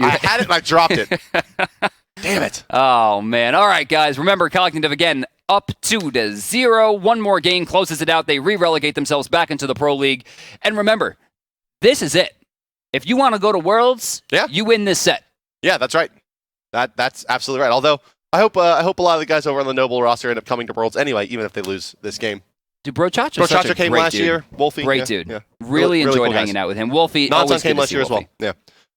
I had it and I dropped it. Damn it. Oh, man. All right, guys. Remember, Cognitive, again, up 2-0. One more game closes it out. They re-relegate themselves back into the Pro League. And remember, this is it. If you want to go to Worlds, you win this set. Yeah, that's right. That's absolutely right. Although, I hope a lot of the guys over on the Noble roster end up coming to Worlds anyway, even if they lose this game. Dude, Brochacho came last year. Wolfie. Great dude. Yeah. Really enjoyed cool hanging out with him. Wolfie, Nonton came last year as well. Yeah.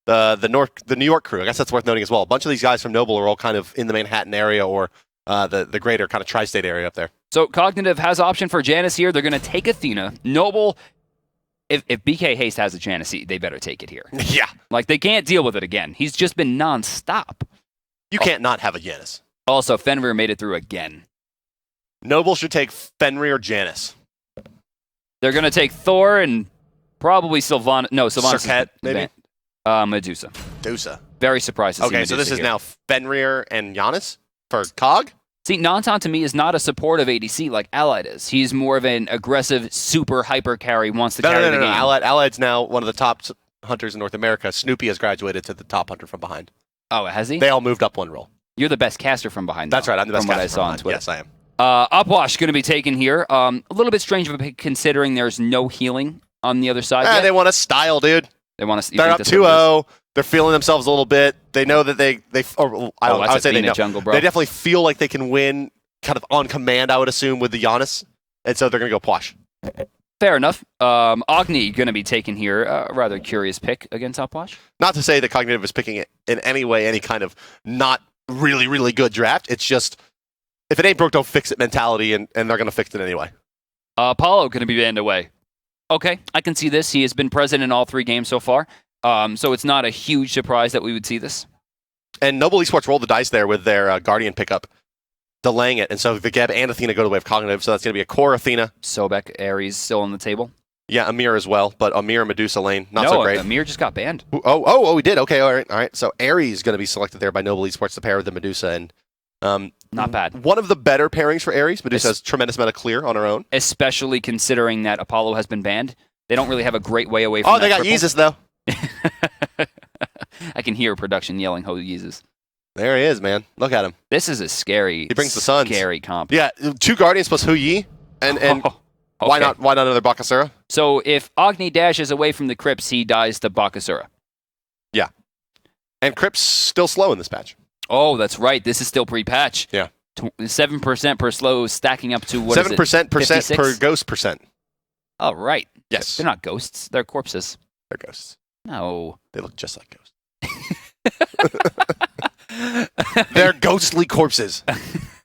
The New York crew, I guess that's worth noting as well. A bunch of these guys from Noble are all kind of in the Manhattan area or the greater kind of tri-state area up there. So Cognitive has option for Janice here. They're going to take Athena. Noble, if BK Haste has a Janice, they better take it here. Yeah. Like, they can't deal with it again. He's just been nonstop. You can't not have a Janice. Also, Fenrir made it through again. Noble should take Fenrir or Janice. They're going to take Thor and probably Sylvanas. No, Sylvanas. Serket, maybe? Medusa. Medusa. Very surprised to see Medusa so this is here. now Fenrir and Giannis for Cog? See, Nonton to me is not a supportive ADC like Allied is. He's more of an aggressive, super hyper carry, wants to carry the game. Allied's now one of the top hunters in North America. Snoopy has graduated to the top hunter from behind. Oh, has he? They all moved up one role. You're the best caster from behind. That's right. I'm the best caster caster from behind. Twitter. Yes, I am. Upwash going to be taken here. A little bit strange of a pick considering there's no healing on the other side. Yet. They want a style, dude. They want to. They're up 2-0. They're feeling themselves a little bit. They know that I would say they know. Jungle, bro. They definitely feel like they can win kind of on command, I would assume, with the Giannis. And so they're going to go Pwash. Fair enough. Agni going to be taken here. A rather curious pick against Upwash. Not to say that Cognitive is picking it in any way, any kind of not really, really good draft. It's just, if it ain't broke, don't fix it mentality, and they're going to fix it anyway. Apollo going to be banned away. Okay, I can see this. He has been present in all 3 games so far. So it's not a huge surprise that we would see this. And Noble Esports rolled the dice there with their Guardian pickup, delaying it. And so the Geb and Athena go the way of Cognitive, so that's going to be a core Athena. Sobek, Ares still on the table. Yeah, Amir as well, but Amir, Medusa lane, not so great. Amir just got banned. Oh, he did? Okay, all right. So Ares is going to be selected there by Noble Esports to pair with the Medusa. And not bad. One of the better pairings for Ares. Medusa has tremendous amount of clear on her own. Especially considering that Apollo has been banned. They don't really have a great way away from that. Oh, they got Yeezus, though. I can hear production yelling, "Ho Yeezus." There he is, man. Look at him. This is a scary, he brings the Suns. Scary comp. Yeah, 2 Guardians plus Hu Yi. And okay. Why not another Bakasura? So if Agni dashes away from the Crypts, he dies to Bakasura. Yeah. And Crypt's still slow in this patch. Oh, that's right. This is still pre-patch. Yeah. 7% per slow, stacking up to what 7% is it? 56? per ghost percent. Oh, right. Yes. They're not ghosts. They're corpses. They're ghosts. No. They look just like ghosts. They're ghostly corpses.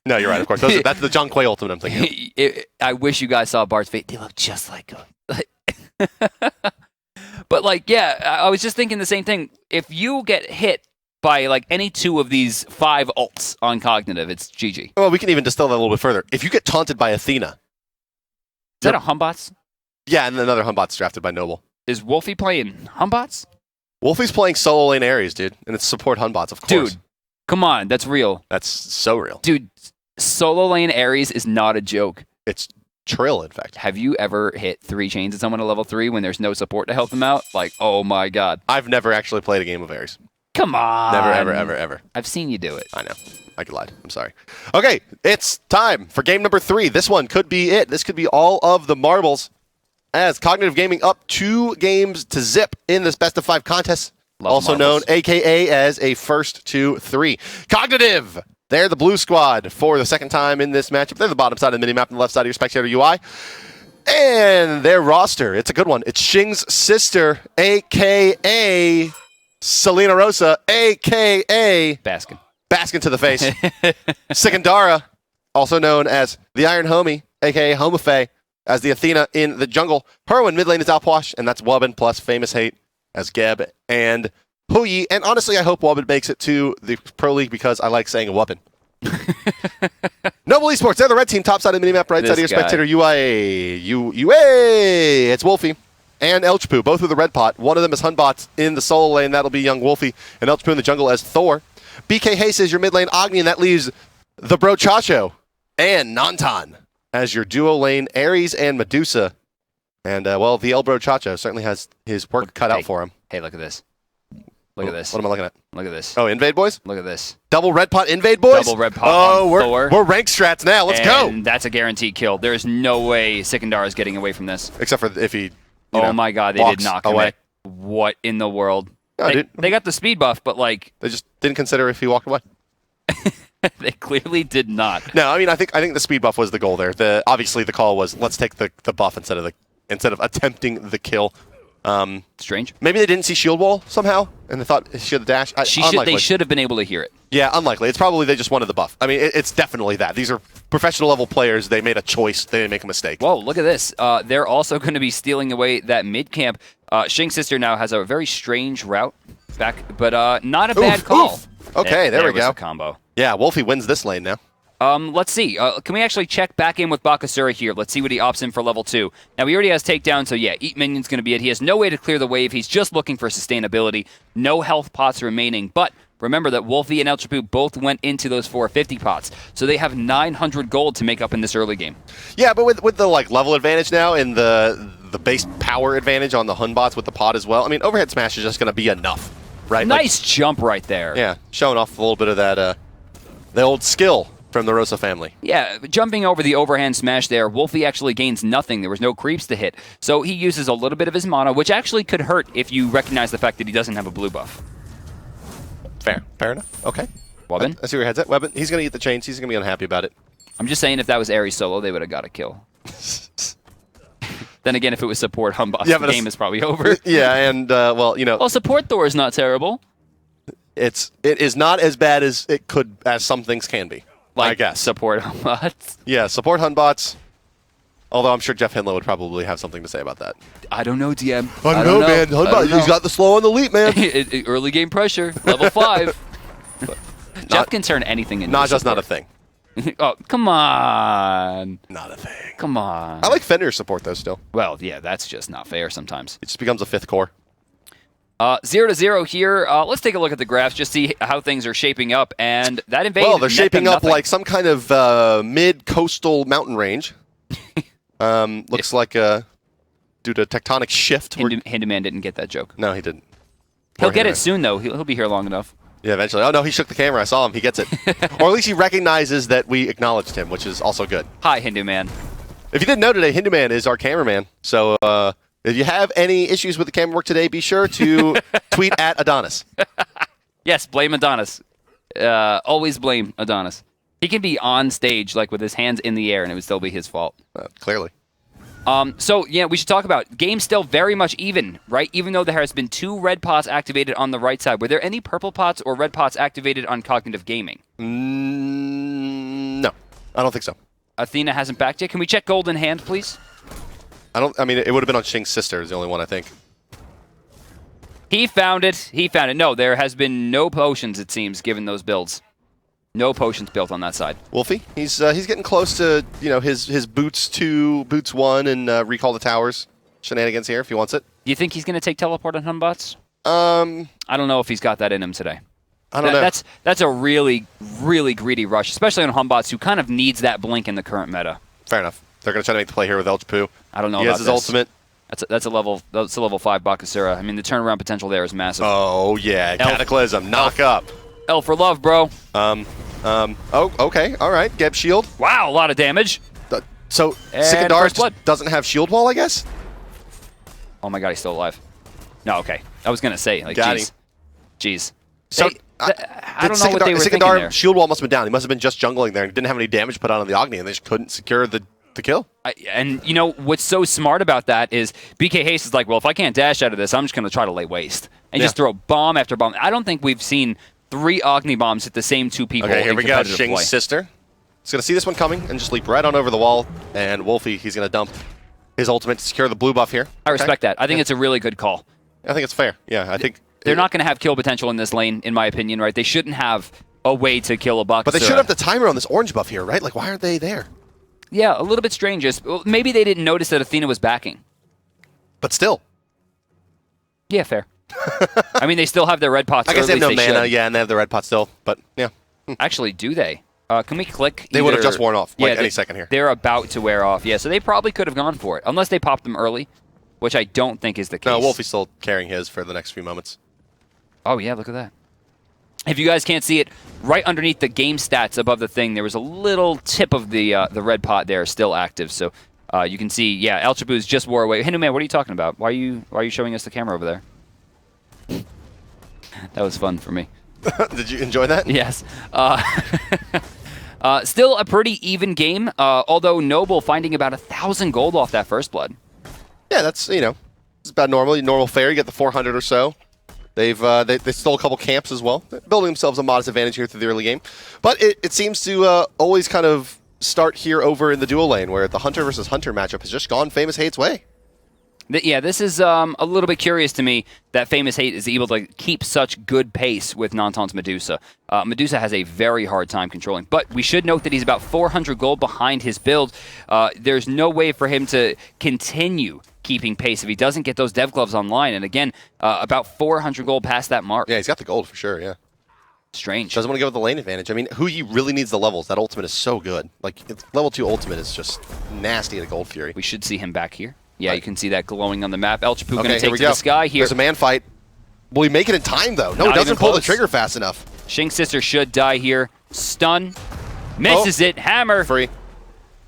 No, you're right, of course. That's the John Quay ultimate I'm thinking of. I wish you guys saw Bart's face. They look just like him. But, I was just thinking the same thing. If you get hit by, any 2 of these 5 ults on Cognitive, it's GG. Well, we can even distill that a little bit further. If you get taunted by Athena. Is that a Humbots? Yeah, and another Humbots drafted by Noble. Is Wolfie playing Humbots? Wolfie's playing solo lane Ares, dude. And it's support Humbots, of course. Dude, come on. That's real. That's so real. Dude, solo lane Ares is not a joke. It's trill, in fact. Have you ever hit 3 chains at someone at level 3 when there's no support to help them out? Oh my god. I've never actually played a game of Ares. Come on. Never, ever. I've seen you do it. I know. I lied. I'm sorry. Okay, it's time for game number 3. This one could be it. This could be all of the marbles. As Cognitive Gaming up 2 games to zip in this best of 5 contest. Love also marbles. known, a.k.a. as a first to 3. Cognitive! They're the blue squad for the second time in this matchup. They're the bottom side of the minimap and the left side of your spectator UI. And their roster, it's a good one. It's Xing's sister, a.k.a. Selena Rosa, a.k.a. Baskin to the face. Sikandara, also known as the Iron Homie, a.k.a. Homofae, as the Athena in the jungle. Herwin mid lane is Alpwash, and that's Wubbin plus Famous Hate as Geb and Huyi. And honestly, I hope Wubbin makes it to the Pro League because I like saying Wubbin. Noble Esports, they're the red team, top side of the minimap, right side of your spectator UI. UA. It's Wolfie and Elchpoo, both with the red pot. One of them is Hunbots in the solo lane. That'll be young Wolfie. And Elchpoo in the jungle as Thor. BK Haste is your mid lane Agni, and that leaves the Brochacho and Nonton as your duo lane Ares and Medusa. And, the El Brochacho certainly has his work cut out for him. Hey, look at this. Look at this. What am I looking at? Look at this. Oh, invade boys? Look at this. Double red pot invade boys? Double red pot on Thor. We're rank strats now. Let's go. And that's a guaranteed kill. There's no way Sikandar is getting away from this. Except for if he, oh my god, they did knock him away. What in the world? No, they got the speed buff, but like they just didn't consider if he walked away. they clearly did not. No, I mean I think the speed buff was the goal there. Obviously the call was let's take the buff instead of attempting the kill. Strange. Maybe they didn't see shield wall somehow, and they thought she should have dashed. They should have been able to hear it. Yeah, unlikely. It's probably they just wanted the buff. I mean, it's definitely that. These are professional level players. They made a choice. They didn't make a mistake. Whoa, look at this. They're also going to be stealing away that mid camp. Shing's sister now has a very strange route back, but not a bad call. Oof. Okay, there we go. Was the combo. Yeah, Wolfie wins this lane now. Let's see. Can we actually check back in with Bakasura here? Let's see what he opts in for level 2. Now, he already has takedown, so yeah, Eat Minion's going to be it. He has no way to clear the wave. He's just looking for sustainability. No health pots remaining, but remember that Wolfie and El Chapu both went into those 450 pots, so they have 900 gold to make up in this early game. Yeah, but with the level advantage now and the base power advantage on the Hun bots with the pot as well, I mean, overhead smash is just going to be enough, right? Nice jump right there. Yeah, showing off a little bit of that, the old skill from the Rosa family. Yeah, jumping over the overhand smash there, Wolfie actually gains nothing. There was no creeps to hit. So he uses a little bit of his mana, which actually could hurt if you recognize the fact that he doesn't have a blue buff. Fair enough. Okay. Webbin? I see where your head's at. Webbin, he's going to eat the chains. He's going to be unhappy about it. I'm just saying if that was Ares solo, they would have got a kill. Then again, if it was support Humboss, the game is probably over. Yeah, and, well, you know. Well, support Thor is not terrible. It is not as bad as some things can be. Like I guess. Support Humbots. Yeah, support Hunbots. Although I'm sure Jeff Hinlow would probably have something to say about that. I don't know, DM. I don't know, man. Hunbot, he's got the slow on the leap, man. Early game pressure, level 5. Jeff can turn anything into Naja's not a thing. Oh, come on. Not a thing. Come on. I like Fenrir's support, though, still. Well, yeah, that's just not fair sometimes. It just becomes a 5th core. 0-0 here. Let's take a look at the graphs, just see how things are shaping up. And that invade. Well, they're shaping up like some kind of mid-coastal mountain range. Looks like due to tectonic shift. Hinduman didn't get that joke. No, he didn't. He'll get it soon, though. He'll be here long enough. Yeah, eventually. Oh, no, he shook the camera. I saw him. He gets it. Or at least he recognizes that we acknowledged him, which is also good. Hi, Hinduman. If you didn't know today, Hinduman is our cameraman. So if you have any issues with the camera work today, be sure to tweet at Adonis. Yes, blame Adonis. Always blame Adonis. He can be on stage, like with his hands in the air, and it would still be his fault. Clearly. So, yeah, we should talk about game still very much even, right? Even though there has been 2 red pots activated on the right side. Were there any purple pots or red pots activated on Cognitive Gaming? No, I don't think so. Athena hasn't backed yet. Can we check Golden Hand, please? I mean, it would have been on Shing's sister is the only one, I think. He found it. No, there has been no potions, it seems, given those builds. No potions built on that side. Wolfie, he's getting close to his boots 2, boots 1, and recall the towers shenanigans here if he wants it. Do you think he's going to take teleport on Humbots? I don't know if he's got that in him today. I don't know. That's a really, really greedy rush, especially on Humbots, who kind of needs that blink in the current meta. Fair enough. They're going to try to make the play here with El Chapu. I don't know. He about has his this. ultimate. That's a level 5 Bakasura. I mean, the turnaround potential there is massive. Oh yeah, Cataclysm, knock up. L for love, bro. Oh, okay, all right. Geb shield. Wow, a lot of damage. So And Sikandar first blood. doesn't have shield wall, I guess. Oh my god, he's still alive. No, okay. I was gonna say, like, Got jeez. So I don't know what they were thinking there. shield wall must have been down. He must have been just jungling there and didn't have any damage put on the Agni, and they just couldn't secure the kill. And you know what's so smart about that is BK Haste is like, well, if I can't dash out of this, I'm just gonna try to lay waste and just throw bomb after bomb. I don't think we've seen 3 Agni bombs hit the same 2 people. Okay, here we go. Shing's Shing's sister. He's going to see this one coming and just leap right on over the wall. And Wolfie, he's going to dump his ultimate to secure the blue buff here. I respect that. I think it's a really good call. I think it's fair. Yeah, I think... They're not going to have kill potential in this lane, in my opinion, right? They shouldn't have a way to kill a Bakasura. But they should have the timer on this orange buff here, right? Like, why aren't they there? Yeah, a little bit strange. Well, maybe they didn't notice that Athena was backing. But still. Yeah, fair. I mean, they still have their red pots. I guess they have no mana, yeah, and they have the red pot still. But, yeah. Actually, do they? Can we click? They would have just worn off, like any second here. They're about to wear off, yeah. So they probably could have gone for it, unless they popped them early, which I don't think is the case. No, Wolfie's still carrying his for the next few moments. Oh, yeah, look at that. If you guys can't see it, right underneath the game stats above the thing, there was a little tip of the red pot there still active. So you can see, yeah, El Chabu's just wore away. Hey, man, what are you talking about? Why are you showing us the camera over there? That was fun for me. Did you enjoy that? Yes. Still a pretty even game, although Noble finding about 1,000 gold off that first blood. Yeah, that's, it's about normal fare. You get the 400 or so. They stole a couple camps as well, building themselves a modest advantage here through the early game. But it seems to always kind of start here over in the dual lane, where the Hunter versus Hunter matchup has just gone Famous Hate's way. Yeah, this is a little bit curious to me that Famous Hate is able to keep such good pace with Nanton's Medusa. Medusa has a very hard time controlling, but we should note that he's about 400 gold behind his build. There's no way for him to continue keeping pace if he doesn't get those dev gloves online. And again, about 400 gold past that mark. Yeah, he's got the gold for sure, yeah. Strange. Doesn't want to give up the lane advantage. I mean, who he really needs the levels. That ultimate is so good. Like, level 2 ultimate is just nasty at a Gold Fury. We should see him back here. Yeah, you can see that glowing on the map. El Chapu going to take to go. the sky here. There's a man fight. Will he make it in time, though? No, he doesn't pull the trigger fast enough. Shing's sister should die here. Stun. Misses it. Hammer. Free.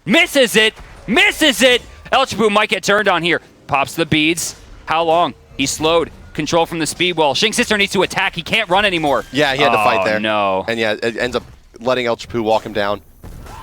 Misses it. Misses it. El Chapu might get turned on here. Pops the beads. How long? He's slowed. Control from the speed wall. Shing's sister needs to attack. He can't run anymore. Yeah, he had to fight there. No. And yeah, it ends up letting El Chapu walk him down.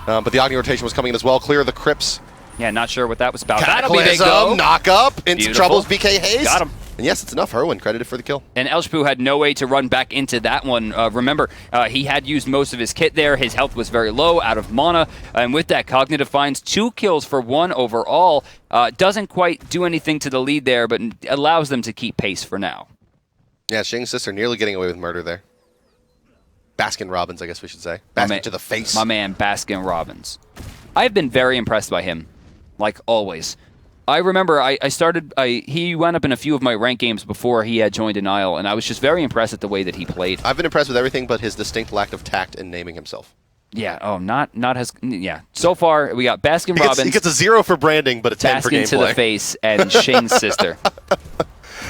But the Agni rotation was coming in as well. Clear the crypts. Yeah, not sure what that was about. That'll be big go. Knock up into troubles. BK Hayes. Got him. And yes, it's enough. Herwin credited for the kill. And El Chapu had no way to run back into that one. Remember, he had used most of his kit there. His health was very low, out of mana. And with that, Cognitive finds 2 kills for 1 overall. Doesn't quite do anything to the lead there, but allows them to keep pace for now. Yeah, Shing's sister nearly getting away with murder there. Baskin Robbins, I guess we should say. Baskin to the face. My man, Baskin Robbins. I have been very impressed by him, like always. I remember he went up in a few of my ranked games before he had joined Denial, and I was just very impressed at the way that he played. I've been impressed with everything but his distinct lack of tact in naming himself. Yeah, yeah. So far, we got Baskin Robbins. He gets a 0 for branding, but a 10 for gameplay. Baskin to the face, and Shing's sister.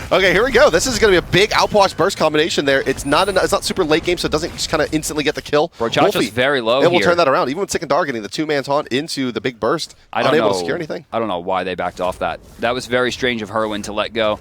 Okay, here we go. This is going to be a big outwash burst combination there. It's not super late game, so it doesn't just kind of instantly get the kill. Brochacho's very low here. And we'll here. turn that around. Even with Sick and Dar getting the 2-man taunt into the big burst, unable to secure anything. I don't know why they backed off that. That was very strange of Herwin to let go.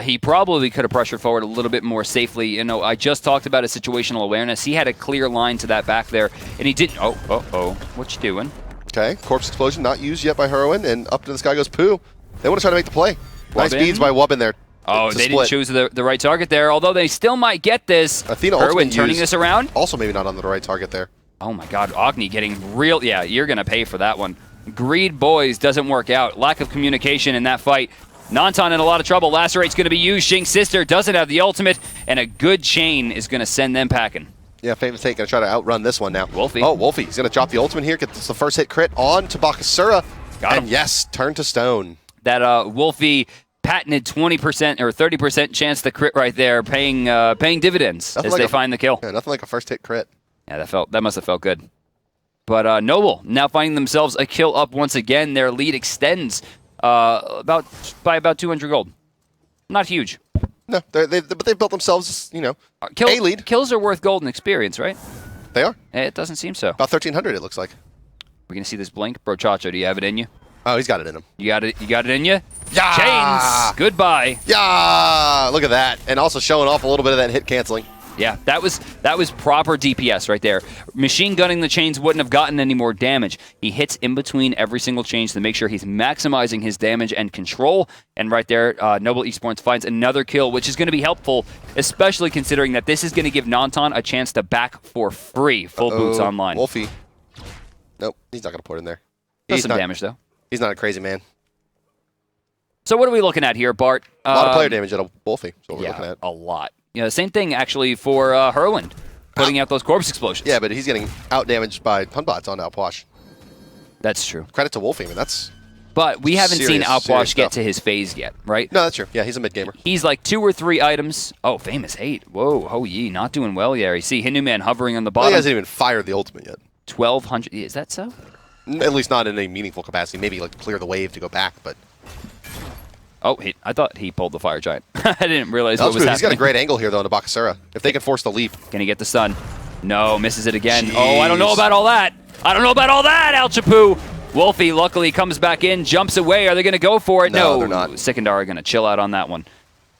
He probably could have pressured forward a little bit more safely. I just talked about his situational awareness. He had a clear line to that back there, and he didn't. Oh, what you doing? Okay, corpse explosion not used yet by Herwin, and up to the sky goes Pooh. They want to try to make the play. Nice beads by Wubbin there. Oh, they didn't choose the right target there, although they still might get this. Athena Herwin turning this around. Also maybe not on the right target there. Oh my god, Agni getting real. Yeah, you're going to pay for that one. Greed boys doesn't work out. Lack of communication in that fight. Nanton in a lot of trouble. Lacerate's going to be used. Shing's sister doesn't have the ultimate, and a good chain is going to send them packing. Yeah, Famous Hate going to try to outrun this one now. Wolfie. Oh, Wolfie. He's going to drop the ultimate here, get the first hit crit on to Bakasura. Got him. And yes, turn to stone. That Wolfie patented 20% or 30% chance to crit right there, paying dividends as they find the kill. Yeah, nothing like a first hit crit. Yeah, that must have felt good. But Noble now finding themselves a kill up once again. Their lead extends by about 200 gold. Not huge. No, but they've built themselves, a lead. Kills are worth gold and experience, right? They are. It doesn't seem so. About 1,300, it looks like. We're going to see this blink. Brochacho, do you have it in you? Oh, he's got it in him. You got it in you? Yeah! Chains! Goodbye. Yeah! Look at that. And also showing off a little bit of that hit canceling. Yeah, that was proper DPS right there. Machine gunning the chains wouldn't have gotten any more damage. He hits in between every single change to make sure he's maximizing his damage and control. And right there, Noble Esports finds another kill, which is going to be helpful, especially considering that this is going to give Nanton a chance to back for free. Full boots online. Wolfie. Nope, he's not going to put it in there. Does some damage, though. He's not a crazy man. So what are we looking at here, Bart? A lot of player damage at a Wolfie. So we're looking at a lot. Same thing actually for Herwin, putting out those corpse explosions. Yeah, but he's getting out damaged by Hunbots on Outwash. That's true. Credit to Wolfie, that's. But we haven't seen Outwash get to his phase yet, right? No, that's true. Yeah, he's a mid gamer. He's like 2 or 3 items. Oh, Famous Hate. Whoa, oh ye, not doing well there. You see Hindu Man hovering on the bottom. Well, he hasn't even fired the ultimate yet. 1,200. Is that so? At least not in any meaningful capacity. Maybe like clear the wave to go back, but. Oh, I thought he pulled the Fire Giant. I didn't realize what was happening. He's got a great angle here, though, into Bakasura. If they can force the leap. Can he get the stun? No, misses it again. Jeez. Oh, I don't know about all that. I don't know about all that, El Chapu. Wolfie luckily comes back in, jumps away. Are they going to go for it? No, they're not. Sikandar are going to chill out on that one.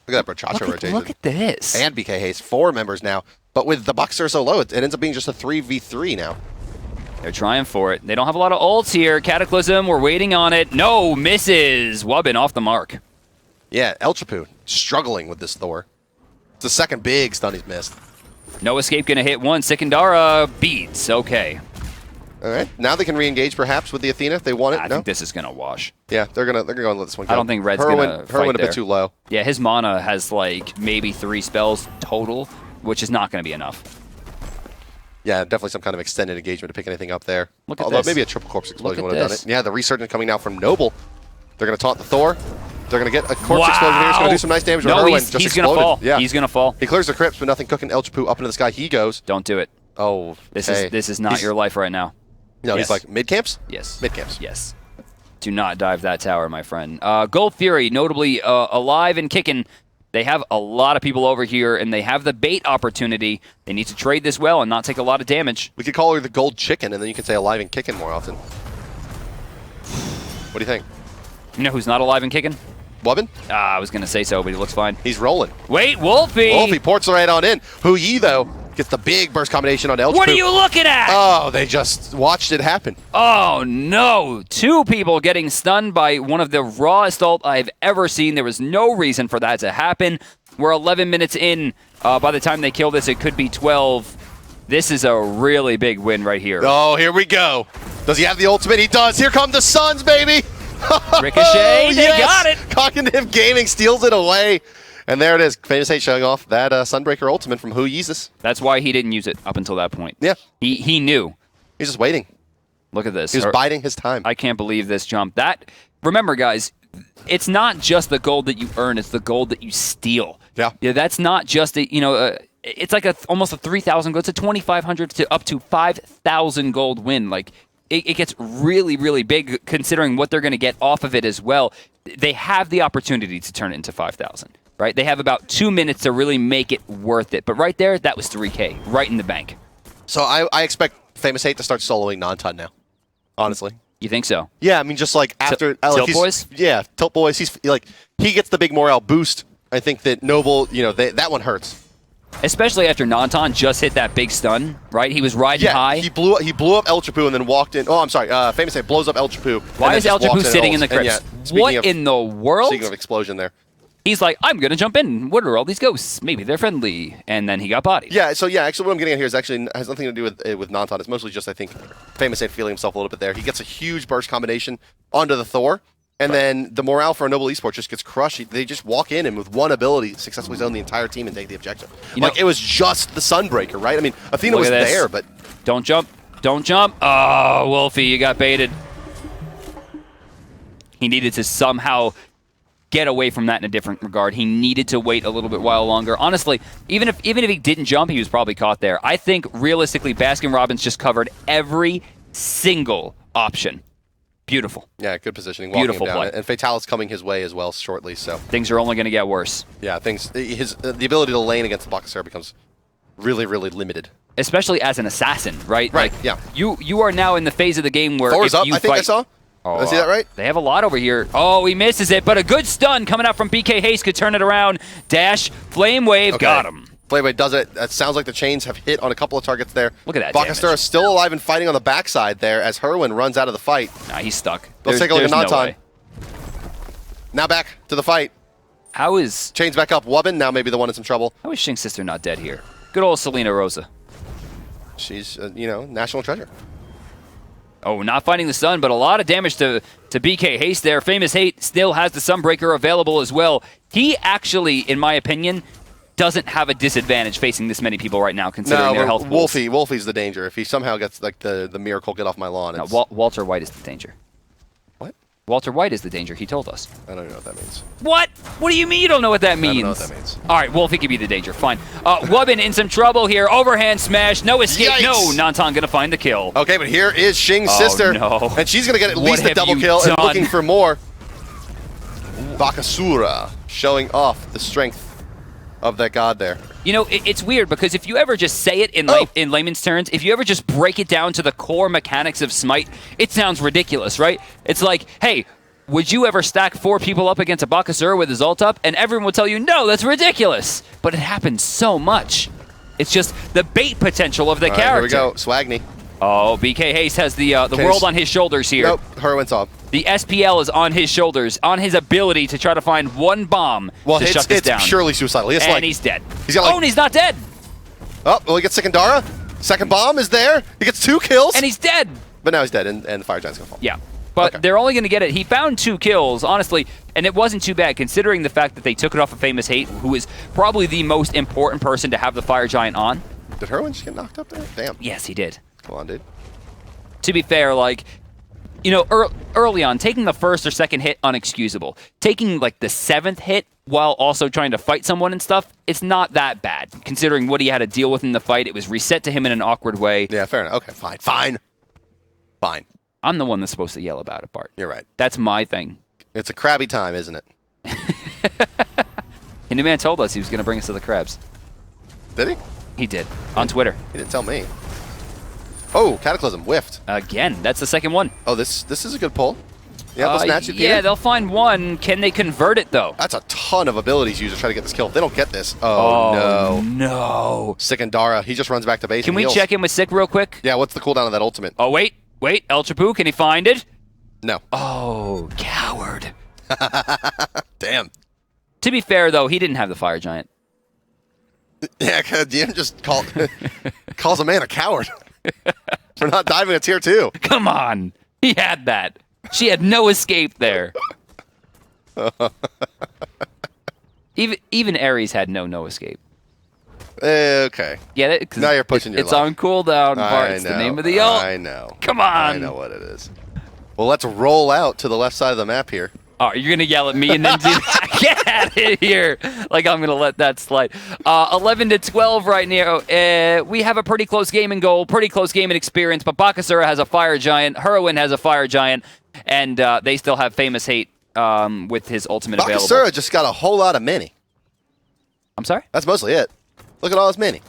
Look at that Brachacha rotation. Look at this. And BK Hayes, 4 members now. But with the Bakasura so low, it ends up being just a 3v3 now. They're trying for it. They don't have a lot of ults here. Cataclysm, we're waiting on it. No, misses. Wubbin off the mark. Yeah, El Chapu struggling with this Thor. It's the second big stun he's missed. No escape going to hit one. Sikandara beats. Okay. All right, now they can re-engage perhaps with the Athena if they want it. I think this is going to wash. Yeah, they're gonna go and let this one go. I don't think Red's going to fight Herwin a there. bit too low. Yeah, his mana has like maybe 3 spells total, which is not going to be enough. Yeah, definitely some kind of extended engagement to pick anything up there. Look at Although this. maybe a triple corpse explosion Look would at have done this. it. Yeah, the resurgence coming now from Noble. They're going to taunt the Thor. They're going to get a corpse explosion here. It's going to do some nice damage. No, Herwin he's just going to fall. Yeah. He's going to fall. He clears the crypts, but nothing cooking. El Chapu up into the sky. He goes. Don't do it. Oh, This is not your life right now. No, Yes. he's like mid camps. Yes. Mid camps. Yes. Do not dive that tower, my friend. Gold Fury, notably alive and kicking. They have a lot of people over here, and they have the bait opportunity. They need to trade this well and not take a lot of damage. We could call her the gold chicken, and then you can say alive and kicking more often. What do you think? You know who's not alive and kicking? Wubbin? I was going to say so, but he looks fine. He's rolling. Wait, Wolfie! Wolfie ports right on in. Hu Yi, though, gets the big burst combination on El Chapu. What are you looking at? Oh, they just watched it happen. Oh, no. 2 people getting stunned by one of the rawest ult I've ever seen. There was no reason for that to happen. We're 11 minutes in. By the time they kill this, it could be 12. This is a really big win right here. Oh, here we go. Does he have the ultimate? He does. Here come the Suns, baby. Ricochet, they got it. Cognitive Gaming steals it away. And there it is. Famous Hate showing off that Sunbreaker ultimate from Hu Yeezus. That's why he didn't use it up until that point. Yeah. He knew. He's just waiting. Look at this. He was biding his time. I can't believe this jump. Remember, guys, it's not just the gold that you earn, it's the gold that you steal. Yeah. Yeah, that's not just it's like almost a 3,000 gold. It's a 2,500 to up to 5,000 gold win. Like it gets really, really big considering what they're going to get off of it as well. They have the opportunity to turn it into 5,000, right? They have about 2 minutes to really make it worth it. But right there, that was 3K, right in the bank. So I expect Famous Hate to start soloing Non-Ton now, honestly. You think so? Yeah, I mean, just like after... Tilt Boys? Yeah, Tilt Boys. He gets the big morale boost. I think that Noble, that one hurts. Especially after Nanton just hit that big stun, right? He was riding high. He blew up El Chapu and then walked in. Oh, I'm sorry. Famous Hate blows up El Chapu. Why is El Chapu sitting in the crypts? What in the world? Speaking of explosion there. He's like, I'm going to jump in. What are all these ghosts? Maybe they're friendly. And then he got bodied. Yeah, so actually what I'm getting at here is actually has nothing to do with Nanton. It's mostly just, I think, Famous Hate feeling himself a little bit there. He gets a huge burst combination onto the Thor, and then the morale for a Noble eSports just gets crushed. They just walk in and with one ability successfully zone the entire team and take the objective. It was just the Sunbreaker, right? I mean, Athena was there, but... Don't jump. Don't jump. Oh, Wolfie, you got baited. He needed to somehow get away from that in a different regard. He needed to wait a little bit while longer. Honestly, even if he didn't jump, he was probably caught there. I think, realistically, Baskin-Robbins just covered every single option. Beautiful. Yeah, good positioning. Beautiful walking him down. play. And Fatalis coming his way as well shortly, so... Things are only going to get worse. Yeah, the ability to lane against the Bakasura becomes really, really limited. Especially as an assassin, right? Right, like, yeah. You are now in the phase of the game where Thor's if up, you I think fight, I saw. Oh, Did I see that right? They have a lot over here. Oh, he misses it, but a good stun coming out from BK Hayes could turn it around. Dash, Flame Wave, got him. Flame Wave does it. It sounds like the chains have hit on a couple of targets there. Look at that Bakasura is still alive and fighting on the backside there as Herwin runs out of the fight. Nah, he's stuck. Let's take a look at no Nanton. way. Now back to the fight. How is Chains back up. Wubbin now maybe the one in some trouble. Shing's sister not dead here? Good old Selena Rosa. She's, national treasure. Oh, not finding the stun, but a lot of damage to BK Hayes there. Famous Hate still has the Sunbreaker available as well. He actually, in my opinion, doesn't have a disadvantage facing this many people right now, considering their health pools. Wolfie's the danger. If he somehow gets like the miracle get off my lawn. No, Walter White is the danger. What? Walter White is the danger, he told us. I don't know what that means. What? What do you mean you don't know what that means? I don't know what that means. All right, Wolfie could be the danger. Fine. Wubbin in some trouble here. Overhand smash. No escape. Yikes. No, Nanton going to find the kill. Okay, but here is Shing's sister. No. And she's going to get at What least a have double you kill and done? looking for more. Bakasura showing off the strength of that god there. You know, it's weird because if you ever just say it in layman's terms, if you ever just break it down to the core mechanics of Smite, it sounds ridiculous, right? It's like, hey, would you ever stack 4 people up against a Bakasura with his ult up? And everyone will tell you, no, that's ridiculous. But it happens so much. It's just the bait potential of the character. Here we go, Swagny. Oh, BK Haste has the world on his shoulders here. Nope, Herwin's off. The SPL is on his shoulders, on his ability to try to find one bomb to shut this down. It's purely suicidal. And he's dead. He's got and he's not dead. Oh, well, he gets Secondara. Second bomb is there. He gets 2 kills. And he's dead. But now he's dead, and the Fire Giant's going to fall. Yeah. But they're only going to get it. He found 2 kills, honestly, and it wasn't too bad considering the fact that they took it off of Famous Hate, who is probably the most important person to have the Fire Giant on. Did Herwin just get knocked up there? Damn. Yes, he did. Come on, dude. To be fair, like, you know, early on, taking the first or second hit, unexcusable. Taking, like, the 7th hit while also trying to fight someone and stuff, it's not that bad. Considering what he had to deal with in the fight, it was reset to him in an awkward way. Yeah, fair enough. Okay, fine. Fine. I'm the one that's supposed to yell about it, Bart. You're right. That's my thing. It's a crabby time, isn't it? Hindu Man told us he was going to bring us to the crabs. Did he? He did. On Twitter. He didn't tell me. Oh, Cataclysm whiffed. Again, that's the second one. Oh, this is a good pull. Yeah, they'll snatch it. Yeah, they'll find one. Can they convert it, though? That's a ton of abilities used to try to get this kill. If they don't get this, no. No. Sikandara, he just runs back to base. Can we check in with Sick real quick? Yeah, what's the cooldown of that ultimate? Oh, wait. El Chapu, can he find it? No. Oh, coward. Damn. To be fair, though, he didn't have the Fire Giant. Yeah, DM just calls a man a coward for not diving a tier 2. Come on. He had that. She had no escape there. Even Ares had no escape. Okay. Get it? Now you're pushing your luck. It's luck. on cooldown, Bart. It's the name of the ult. I know. Come on. I know what it is. Well, let's roll out to the left side of the map here. Oh, you're going to yell at me and then do that? Get out of here. Like I'm going to let that slide. 11-12 right now. We have a pretty close game in goal, pretty close game in experience, but Bakasura has a Fire Giant, Herwin has a Fire Giant, and they still have Famous Hate with his ultimate available. Bakasura just got a whole lot of mini. I'm sorry? That's mostly it. Look at all his mini.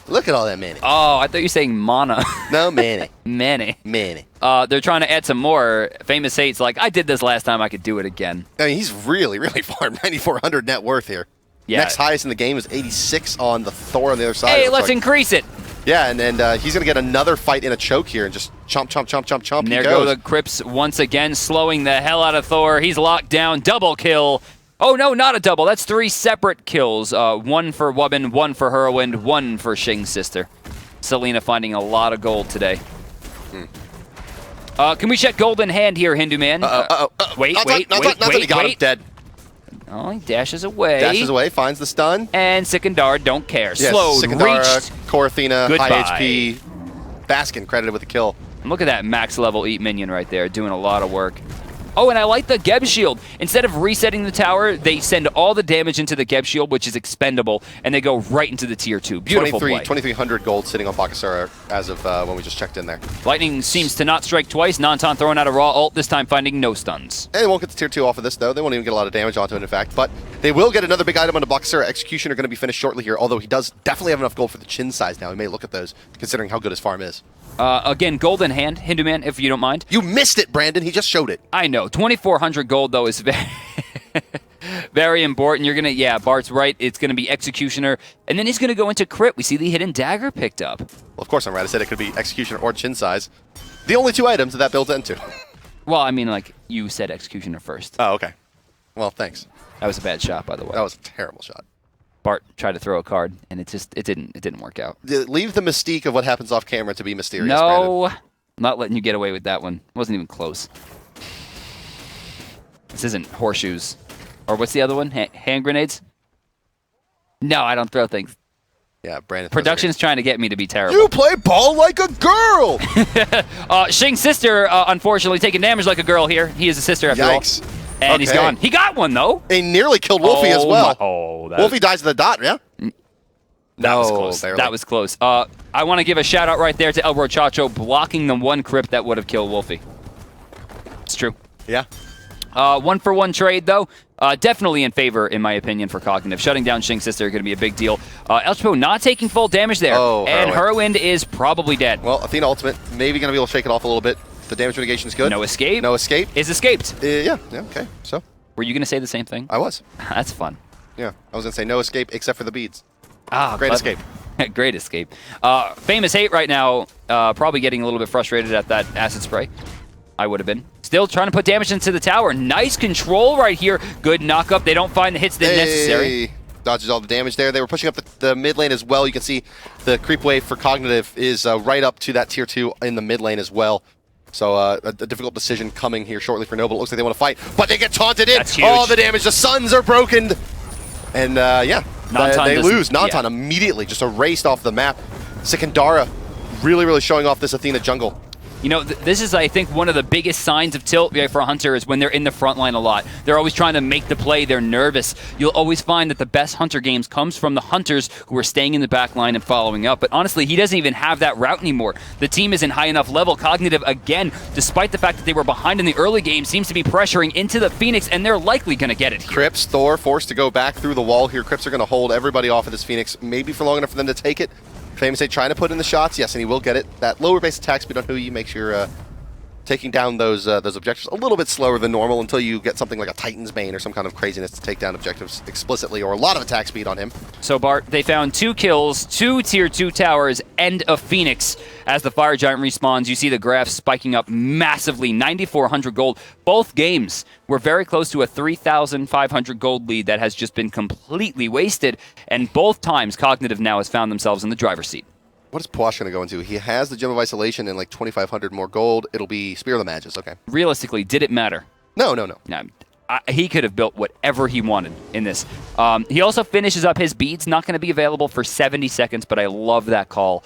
Look at all that mini. Oh, I thought you were saying mana. No, mini. Many. Mini. They're trying to add some more. Famous Hate's like, I did this last time, I could do it again. I mean, he's really far. 9,400 net worth here. Yeah. Next highest in the game is 86 on the Thor on the other side. Hey, let's increase it. Yeah, and he's going to get another fight in a choke here and just chomp. And there go the Crips once again, slowing the hell out of Thor. He's locked down. Double kill. Oh, no, not a double. That's 3 separate kills. 1 for Wubbin, 1 for Herwind, 1 for Shing's sister. Selena finding a lot of gold today. Can we check Golden Hand here, Hindu Man? Wait. Dead. Oh, he dashes away. Dashes away, finds the stun. And Sikandar don't care. Yes, Slowed, Sikandar, reached. Corathena, Goodbye. high HP. Baskin credited with the kill. Look at that max level Eat minion right there, doing a lot of work. Oh, and I like the Geb Shield. Instead of resetting the tower, they send all the damage into the Geb Shield, which is expendable, and they go right into the tier 2. Beautiful play. 2,300 gold sitting on Bakasura as of when we just checked in there. Lightning seems to not strike twice. Nanton throwing out a raw ult, this time finding no stuns. And they won't get the tier 2 off of this, though. They won't even get a lot of damage onto it, in fact. But they will get another big item on the Bakasura. Executioner going to be finished shortly here, although he does definitely have enough gold for the chin size now. We may look at those, considering how good his farm is. Again, Golden Hand, Hindu Man, if you don't mind. You missed it, Brandon. He just showed it. I know. 2,400 gold, though, is very, very important. You're going to, yeah, Bart's right. It's going to be Executioner. And then he's going to go into Crit. We see the Hidden Dagger picked up. Well, of course I'm right. I said it could be Executioner or chin size. The only 2 items that builds into. Well, I mean, like, you said Executioner first. Oh, okay. Well, thanks. That was a bad shot, by the way. That was a terrible shot. Bart tried to throw a card, and it didn't work out. Leave the mystique of what happens off camera to be mysterious, No, Brandon. I'm not letting you get away with that one. Wasn't even close. This isn't horseshoes. Or what's the other one? Hand grenades? No, I don't throw things. Yeah, Brandon. Production's trying to get me to be terrible. You play ball like a girl! Shing's sister, unfortunately, taking damage like a girl here. He is a sister after all. Yikes. And he's gone. He got one, though. He nearly killed Wolfie as well. Wolfie dies in the dot, yeah? That was close. Barely. That was close. I want to give a shout out right there to El Brochacho blocking the one crypt that would have killed Wolfie. It's true. Yeah. 1-for-1 trade, though, definitely in favor, in my opinion, for Cognitive. Shutting down Shing Sister going to be a big deal. El Chapo not taking full damage there, and Herwind is probably dead. Well, Athena ultimate, maybe going to be able to shake it off a little bit. The damage mitigation is good. No escape. No escape. Is escaped. Yeah, okay. So. Were you going to say the same thing? I was. That's fun. Yeah, I was going to say no escape except for the beads. Great escape. Great escape. Famous Hate right now, probably getting a little bit frustrated at that acid spray. I would have been. Still trying to put damage into the tower. Nice control right here. Good knock-up. They don't find the hits that necessary. Dodges all the damage there. They were pushing up the mid lane as well. You can see the creep wave for Cognitive is right up to that tier 2 in the mid lane as well. So a difficult decision coming here shortly for Noble. It looks like they want to fight, but they get taunted in. That's huge. All the damage. The suns are broken. And they lose. Nantan immediately just erased off the map. Sikandara really showing off this Athena jungle. You know, this is, I think, one of the biggest signs of tilt for a Hunter is when they're in the front line a lot. They're always trying to make the play. They're nervous. You'll always find that the best Hunter games comes from the Hunters who are staying in the back line and following up. But honestly, he doesn't even have that route anymore. The team isn't high enough level. Cognitive, again, despite the fact that they were behind in the early game, seems to be pressuring into the Phoenix, and they're likely going to get it here. Crips, Thor forced to go back through the wall here. Crips are going to hold everybody off of this Phoenix, maybe for long enough for them to take it. Famous Hate trying to put in the shots. Yes, and he will get it. That lower base attack speed on Hui makes your taking down those objectives a little bit slower than normal until you get something like a Titan's Bane or some kind of craziness to take down objectives explicitly, or a lot of attack speed on him. So Bart, they found 2 kills, 2 tier 2 towers, and a Phoenix. As the Fire Giant respawns, you see the graph spiking up massively, 9,400 gold. Both games were very close to a 3,500 gold lead that has just been completely wasted, and both times Cognitive now has found themselves in the driver's seat. What is Posh going to go into? He has the Gem of Isolation and like 2,500 more gold. It'll be Spear of the Magus, okay. Realistically, did it matter? No. He could have built whatever he wanted in this. He also finishes up his beads, not going to be available for 70 seconds, but I love that call.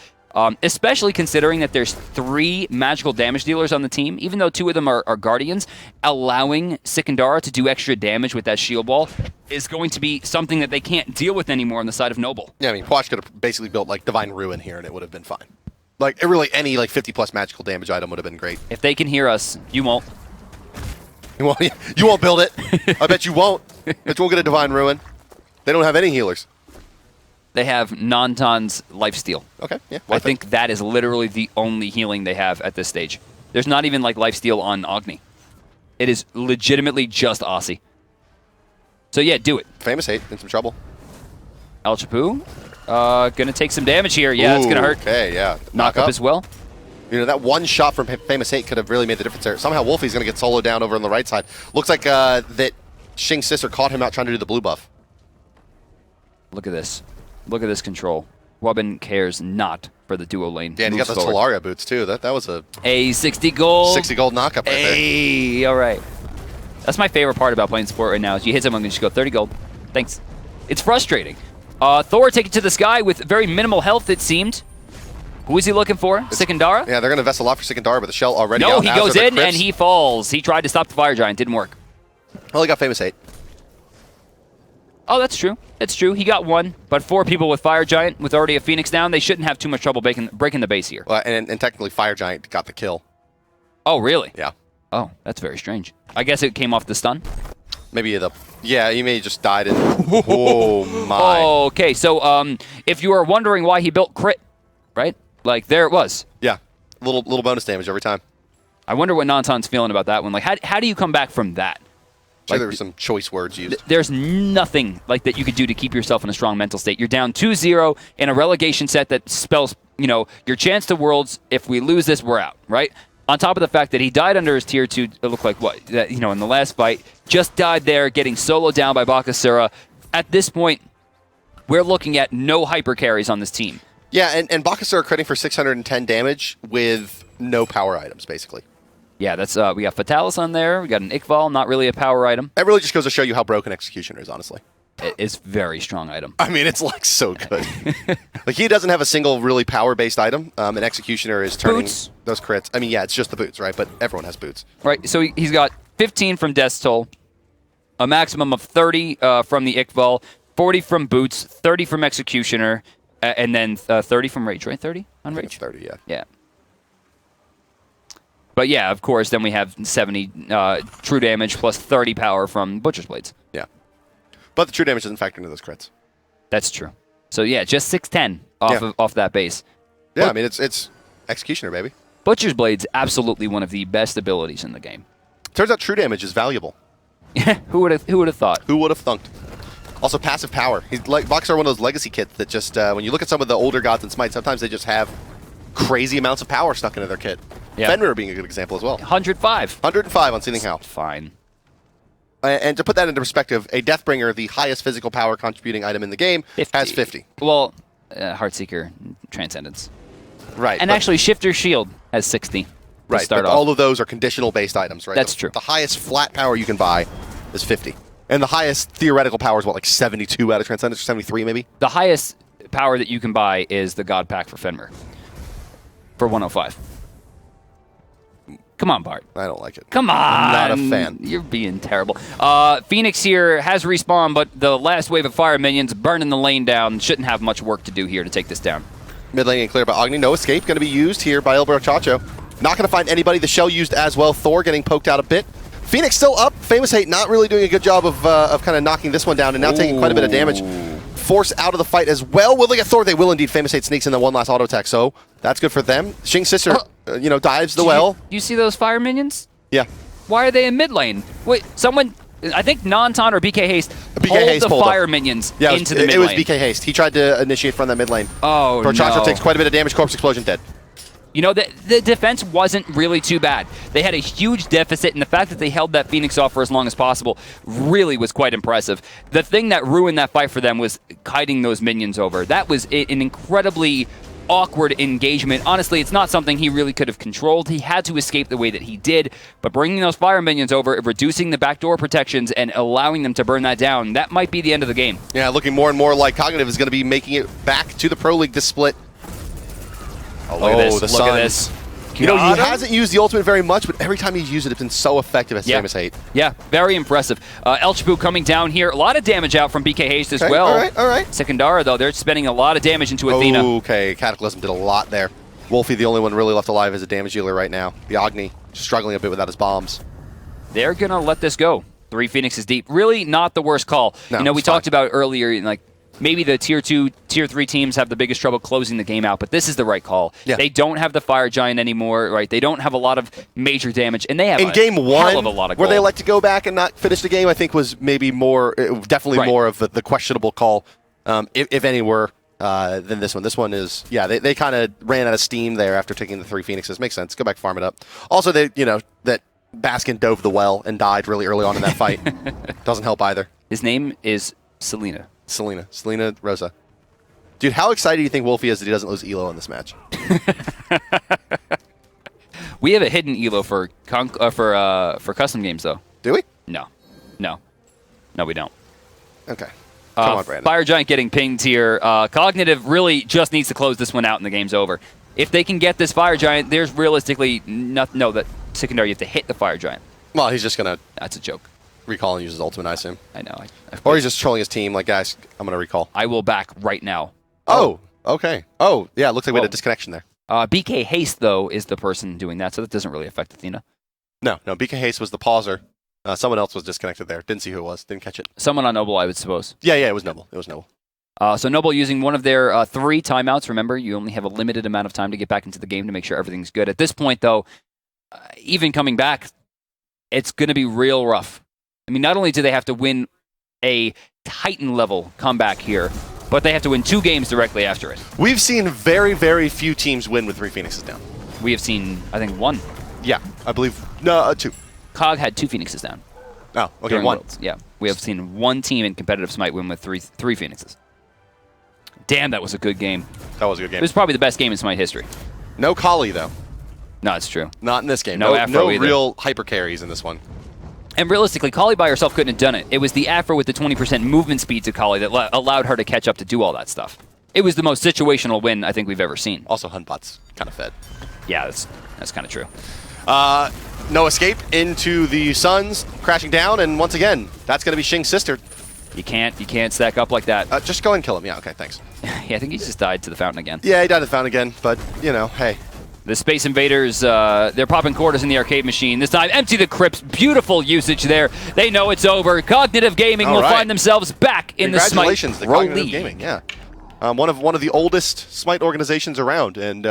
Especially considering that there's 3 magical damage dealers on the team, even though 2 of them are Guardians, allowing Sikandara to do extra damage with that shield wall is going to be something that they can't deal with anymore on the side of Noble. Yeah, I mean, Posh could have basically built like Divine Ruin here and it would have been fine. Like, really, any like 50+ magical damage item would have been great. If they can hear us, you won't. You won't build it. I bet you won't. Bet you won't get a Divine Ruin. They don't have any healers. They have Nantan's lifesteal. Okay, yeah. I think that is literally the only healing they have at this stage. There's not even like lifesteal on Agni. It is legitimately just Aussie. So yeah, do it. Famous Hate in some trouble. El Chapu, gonna take some damage here. Yeah, it's gonna hurt. Okay, yeah. Knock up as well. You know, that one shot from Famous Hate could have really made the difference there. Somehow Wolfie's gonna get soloed down over on the right side. Looks like that Shing's sister caught him out trying to do the blue buff. Look at this. Look at this control. Wubbin cares not for the duo lane. Yeah, and he got those Talaria boots too. That was a 60 gold. 60 gold knockup right there. Hey, all right. That's my favorite part about playing sport right now is you hit someone and just go 30 gold. Thanks. It's frustrating. Thor taken to the sky with very minimal health, it seemed. Who is he looking for? Sikandara? Yeah, they're going to invest a lot for Sikandara, but the shell already No, out. he goes in and he falls. He tried to stop the Fire Giant. Didn't work. Well, he got Famous Hate. Oh, that's true. It's true. He got 1, but 4 people with Fire Giant with already a Phoenix down. They shouldn't have too much trouble breaking the base here. Well, and technically Fire Giant got the kill. Oh, really? Yeah. Oh, that's very strange. I guess it came off the stun. Maybe he may have just died in. Oh my. Oh, okay. So, if you are wondering why he built crit, right? Like there it was. Yeah, little bonus damage every time. I wonder what Nantan's feeling about that one. Like, how do you come back from that? Sure, there were some choice words used. There's nothing like that you could do to keep yourself in a strong mental state. You're down 2-0 in a relegation set that spells, your chance to Worlds. If we lose this, we're out, right? On top of the fact that he died under his tier 2, it looked like in the last fight, just died there, getting soloed down by Bakasura. At this point, we're looking at no hyper carries on this team. Yeah, and Bakasura critting for 610 damage with no power items, basically. Yeah, that's we got Fatalis on there. We got an Iqbal, not really a power item. It really just goes to show you how broken Executioner is, honestly. It's very strong item. I mean, it's like so good. Like he doesn't have a single really power-based item. An Executioner is turning those crits. I mean, yeah, it's just the boots, right? But everyone has boots. Right, so he's got 15 from Death's Toll, a maximum of 30 from the Iqbal, 40 from boots, 30 from Executioner, and then 30 from Rage, right? 30 on Rage? 30, yeah. Yeah. But yeah, of course, then we have 70 true damage plus 30 power from Butcher's Blades. Yeah. But the true damage doesn't factor into those crits. That's true. So yeah, just 610 off that base. Yeah, I mean, it's Executioner, baby. Butcher's Blades, absolutely one of the best abilities in the game. Turns out true damage is valuable. Who would have thought? Who would have thunked? Also, passive power. He's like Voxer, one of those legacy kits that just, when you look at some of the older gods in Smite, sometimes they just have crazy amounts of power stuck into their kit. Yeah. Fenrir being a good example as well. 105. 105 on Seething How. Fine. And to put that into perspective, a Deathbringer, the highest physical power contributing item in the game, 50. has 50. Well, Heartseeker, Transcendence. Right. And actually, Shifter Shield has 60. Right, start but off. all of those are conditional-based items, right? That's true. The highest flat power you can buy is 50. And the highest theoretical power is, what, like 72 out of Transcendence, or 73 maybe? The highest power that you can buy is the God Pack for Fenrir. For 105. Come on, Bart. I don't like it. Come on. I'm not a fan. You're being terrible. Phoenix here has respawned, but the last wave of fire minions burning the lane down. Shouldn't have much work to do here to take this down. Mid lane clear by Agni. No escape going to be used here by El Chacho. Not going to find anybody. The shell used as well. Thor getting poked out a bit. Phoenix still up. Famous Hate not really doing a good job of kind of knocking this one down and now taking quite a bit of damage. Force out of the fight as well. Will they get Thor? They will indeed. Famous Hate sneaks in the one last auto attack, so that's good for them. Shing's sister, dives the well. You see those fire minions? Yeah. Why are they in mid lane? Wait, someone... I think Non-Ton or BK Haste pulled the fire minions into the mid lane. It was BK Haste. He tried to initiate from that mid lane. Oh, no. Chacho takes quite a bit of damage. Corpse Explosion dead. You know, the defense wasn't really too bad. They had a huge deficit, and the fact that they held that Phoenix off for as long as possible really was quite impressive. The thing that ruined that fight for them was kiting those minions over. That was an incredibly awkward engagement. Honestly, it's not something he really could have controlled. He had to escape the way that he did, but bringing those fire minions over, reducing the backdoor protections, and allowing them to burn that down, that might be the end of the game. Yeah, looking more and more like Cognitive is going to be making it back to the Pro League this split. Oh, look at this. He hasn't used the ultimate very much, but every time he's used it, it's been so effective as Famous Hate. Yeah, very impressive. Elchbu coming down here. A lot of damage out from BK Haste as well. All right. Sekindara, though, they're spending a lot of damage into Athena. Okay, Cataclysm did a lot there. Wolfie, the only one really left alive as a damage dealer right now. The Agni, struggling a bit without his bombs. They're going to let this go. 3 Phoenixes deep. Really not the worst call. No, we talked about earlier, like, maybe the Tier 2, Tier 3 teams have the biggest trouble closing the game out, but this is the right call. Yeah. They don't have the Fire Giant anymore, right? They don't have a lot of major damage, and they have in game one, hell of a lot of where gold. they like to go back and not finish the game, I think was maybe more, definitely more of the questionable call, if any were, than this one. This one is, they kind of ran out of steam there after taking the 3 Phoenixes. Makes sense. Go back, farm it up. Also, that Baskin dove the well and died really early on in that fight. Doesn't help either. His name is Selena Rosa. Dude, how excited do you think Wolfie is that he doesn't lose Elo in this match? We have a hidden Elo for custom games, though. Do we? No, we don't. Okay. Come on, Brandon. Fire Giant getting pinged here. Cognitive really just needs to close this one out and the game's over. If they can get this Fire Giant, there's realistically nothing. No, that Sekindar, you have to hit the Fire Giant. Well, he's just going to... That's a joke. Recall and use his ultimate, I assume. I know. Or he's just trolling his team, like, guys, I'm going to recall. I will back right now. Oh, okay. Oh, yeah, it looks like we had a disconnection there. BK Haste, though, is the person doing that, so that doesn't really affect Athena. No, BK Haste was the pauser. Someone else was disconnected there. Didn't see who it was. Didn't catch it. Someone on Noble, I would suppose. Yeah, it was Noble. So Noble using one of their 3 timeouts. Remember, you only have a limited amount of time to get back into the game to make sure everything's good. At this point, though, even coming back, it's going to be real rough. I mean, not only do they have to win a Titan-level comeback here, but they have to win 2 games directly after it. We've seen very, very few teams win with 3 Phoenixes down. We have seen, I think, 1. Yeah, I believe... No, 2. COG had 2 Phoenixes down. Oh, okay, 1. Worlds. Yeah, we have seen 1 team in competitive Smite win with 3 Phoenixes. Damn, that was a good game. That was a good game. It was probably the best game in Smite history. No Kali, though. No, it's true. Not in this game. No Afro no either. Real hyper carries in this one. And realistically, Kali by herself couldn't have done it. It was the Afro with the 20% movement speed to Kali that allowed her to catch up to do all that stuff. It was the most situational win I think we've ever seen. Also, Hunbot's kind of fed. Yeah, that's kind of true. No escape into the Suns, crashing down, and once again, that's going to be Shing's sister. You can't stack up like that. Just go ahead and kill him. Yeah, okay, thanks. Yeah, I think he just died to the fountain again. Yeah, he died to the fountain again, but, hey. The Space Invaders, they're popping quarters in the arcade machine. This time, empty the crypts. Beautiful usage there. They know it's over. Cognitive Gaming will find themselves back in the SMITE Congratulations, the Cognitive Gaming. Yeah, one of the oldest SMITE organizations around, and